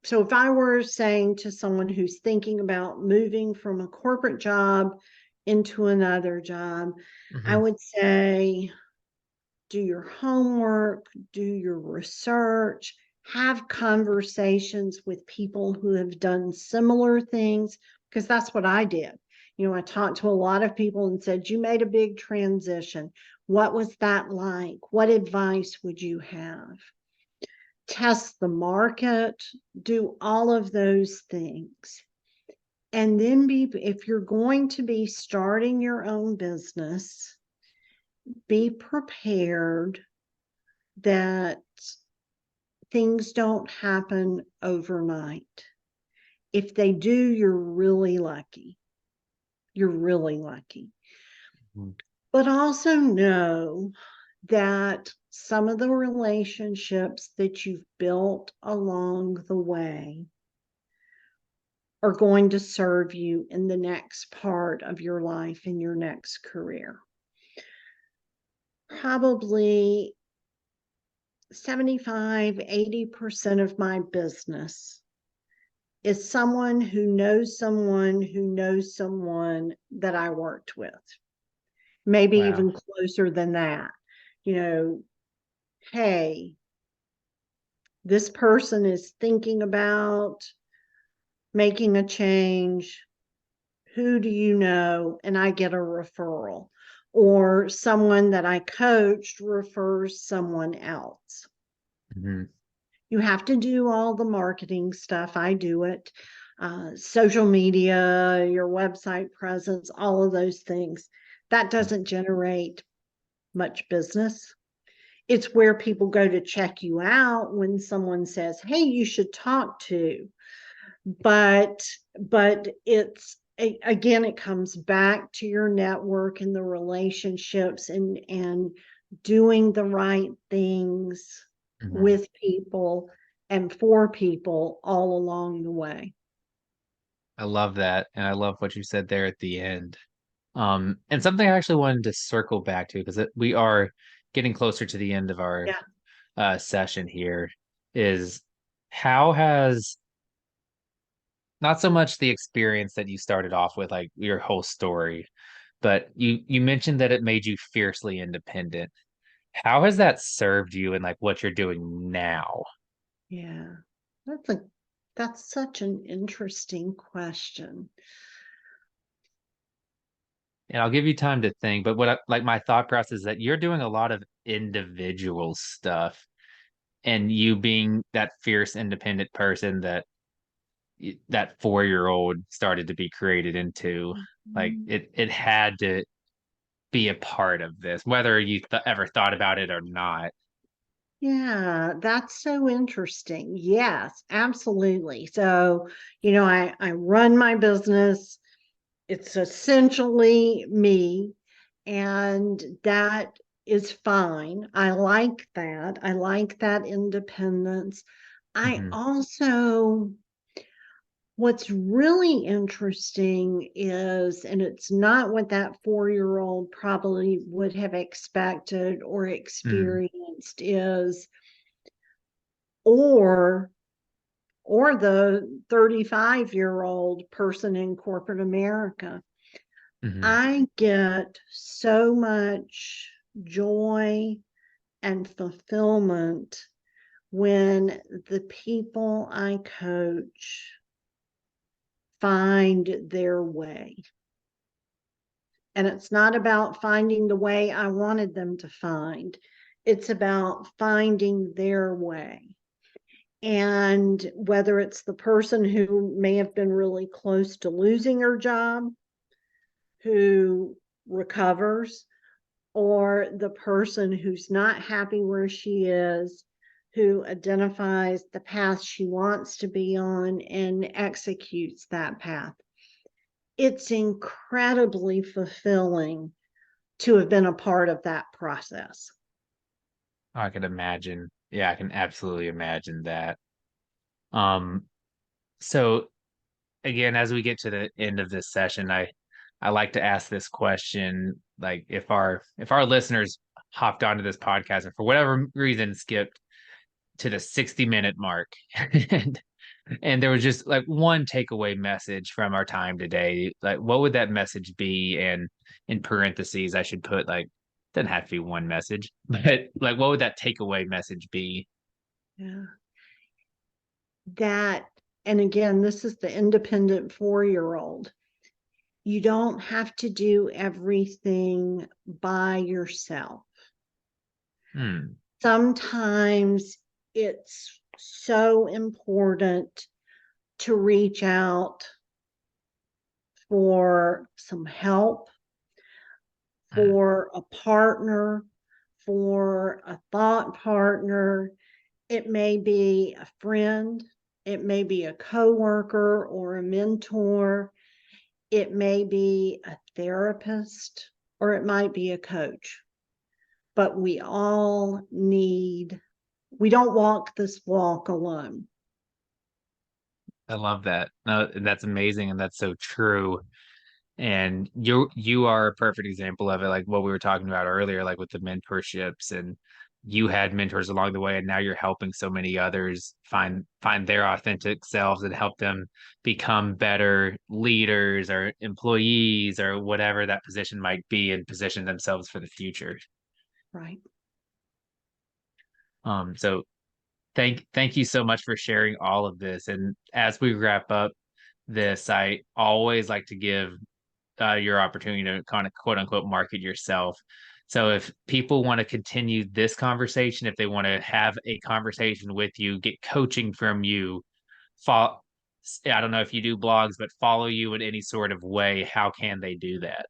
if I were saying to someone who's thinking about moving from a corporate job into another job, I Hmm. would say do your homework, do your research, have conversations with people who have done similar things, because that's what I did. I talked to a lot of people and said, you made a big transition. What was that like? What advice would you have? Test the market, do all of those things. And then if you're going to be starting your own business, be prepared that things don't happen overnight. If they do, you're really lucky. You're really lucky. Mhm. But also know that some of the relationships that you've built along the way are going to serve you in the next part of your life, in your next career. Probably 75-80% of my business is someone who knows someone who knows someone that I worked with. Maybe Wow. even closer than that. You know, hey, this person is thinking about making a change. Who do you know? And I get a referral. Or someone that I coached refers someone else. Hmm. You have to do all the marketing stuff. I do it. Social media, your website presence, all of those things. That doesn't generate much business. It's where people go to check you out when someone says, hey, you should talk to but again, it comes back to your network and the relationships, and doing the right things Mhm. with people and for people all along the way. I love that. And I love what you said there at the end. And something I actually wanted to circle back to because we are getting closer to the end of our Yeah. session here is how has not so much the experience that you started off with, like your whole story, but you mentioned that it made you fiercely independent. How has that served you in like what you're doing now? Yeah. That's a that's such an interesting question. And I'll give you time to think, but like my thought process is that you're doing a lot of individual stuff, and you being that fierce independent person that that 4-year old started to be created into, like Mhm. it had to be a part of this, whether you ever thought about it or not. Yeah, that's so interesting. Yes, absolutely. So, I run my business. It's essentially me, and that is fine. I like that. I like that independence. I Hmm. also What's really interesting is, and it's not what that 4-year-old probably would have expected or Hmm. experienced, is or or the 35-year-old person in corporate America. Hmm. I get so much joy and fulfillment when the people I coach find their way. And it's not about finding the way I wanted them to find. It's about finding their way. And whether it's the person who may have been really close to losing her job, who recovers, or the person who's not happy where she is, who identifies the path she wants to be on and executes that path. It's incredibly fulfilling to have been a part of that process. I can imagine. Yeah, I can absolutely imagine that. Um, so again, as we get to the end of this session, I like to ask this question, like if our listeners hopped onto this podcast and for whatever reason skipped to the 60-minute mark and and there was just like one takeaway message from our time today, like what would that message be? And in parentheses, I should put like doesn't have to be one message, but like what would that takeaway message be? Yeah. That, and again, this is the independent 4-year-old. You don't have to do everything by yourself. Hmm. Sometimes it's so important to reach out for some help, Hmm. for a partner, for a thought partner. It may be a friend, it may be a coworker or a mentor, it may be a therapist, or it might be a coach. But we don't walk this walk alone. I love that. No, that's amazing, and that's so true. And you are a perfect example of it, like what we were talking about earlier, like with the mentorships, and you had mentors along the way, and now you're helping so many others find their authentic selves and help them become better leaders or employees or whatever that position might be, and position themselves for the future. Right. So thank you so much for sharing all of this. And as we wrap up this, I always like to give your opportunity to kind of quote unquote market yourself. So if people want to continue this conversation, if they want to have a conversation with you, get coaching from you, follow, I don't know if you do blogs, but follow you in any sort of way, how can they do that?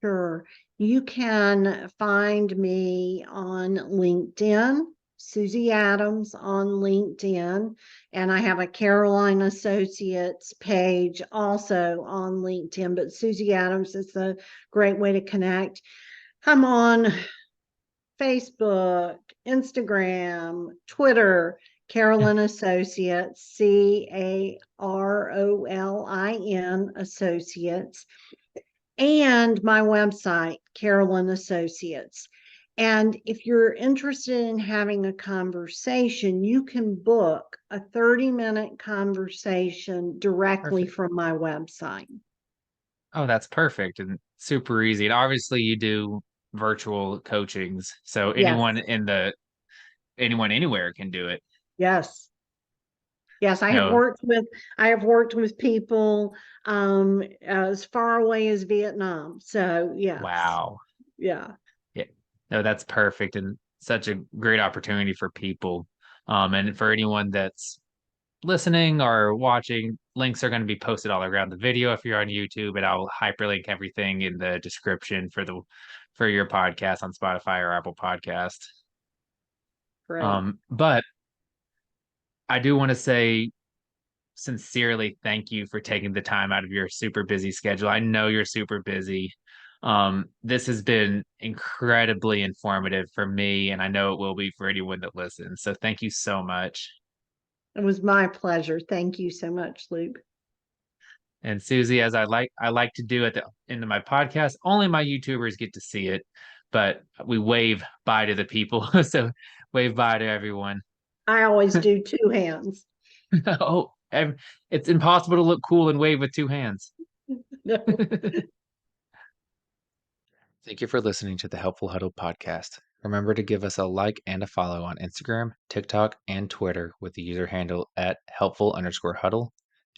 Sure. You can find me on LinkedIn, Susie Adams on LinkedIn, and I have a Carolin Associates page also on LinkedIn. But Susie Adams is a great way to connect. I'm on Facebook, Instagram, Twitter, Carolin Associates, Carolin Associates, and my website, Carolin Associates. And if you're interested in having a conversation, you can book a 30-minute conversation directly Perfect. from my website. Oh, that's perfect and super easy. And obviously you do virtual coachings, so Yes, anyone anywhere can do it. yes. Yes, No, I have worked with people as far away as Vietnam. So yes. wow. Yeah. Yeah. No, that's perfect and such a great opportunity for people. And for anyone that's listening or watching, links are going to be posted all around the video if you're on YouTube, and I'll hyperlink everything in the description for your podcast on Spotify or Apple Podcast. Great. But I do want to say sincerely thank you for taking the time out of your super busy schedule. I know you're super busy. This has been incredibly informative for me, and I know it will be for anyone that listens. So thank you so much. It was my pleasure. Thank you so much, Luke. And Susie, as I like to do at the end of my podcast, only my YouTubers get to see it, but we wave bye to the people. So wave bye to everyone. I always do two hands. Oh, it's impossible to look cool and wave with two hands. No. Thank you for listening to the Helpful Huddle podcast. Remember to give us a like and a follow on Instagram, TikTok, and Twitter with the user handle at helpful_huddle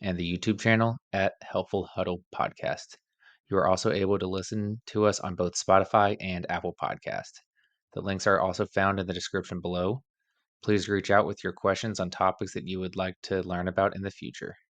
and the YouTube channel at Helpful Huddle Podcast. You are also able to listen to us on both Spotify and Apple Podcast. The links are also found in the description below. Please reach out with your questions on topics that you would like to learn about in the future.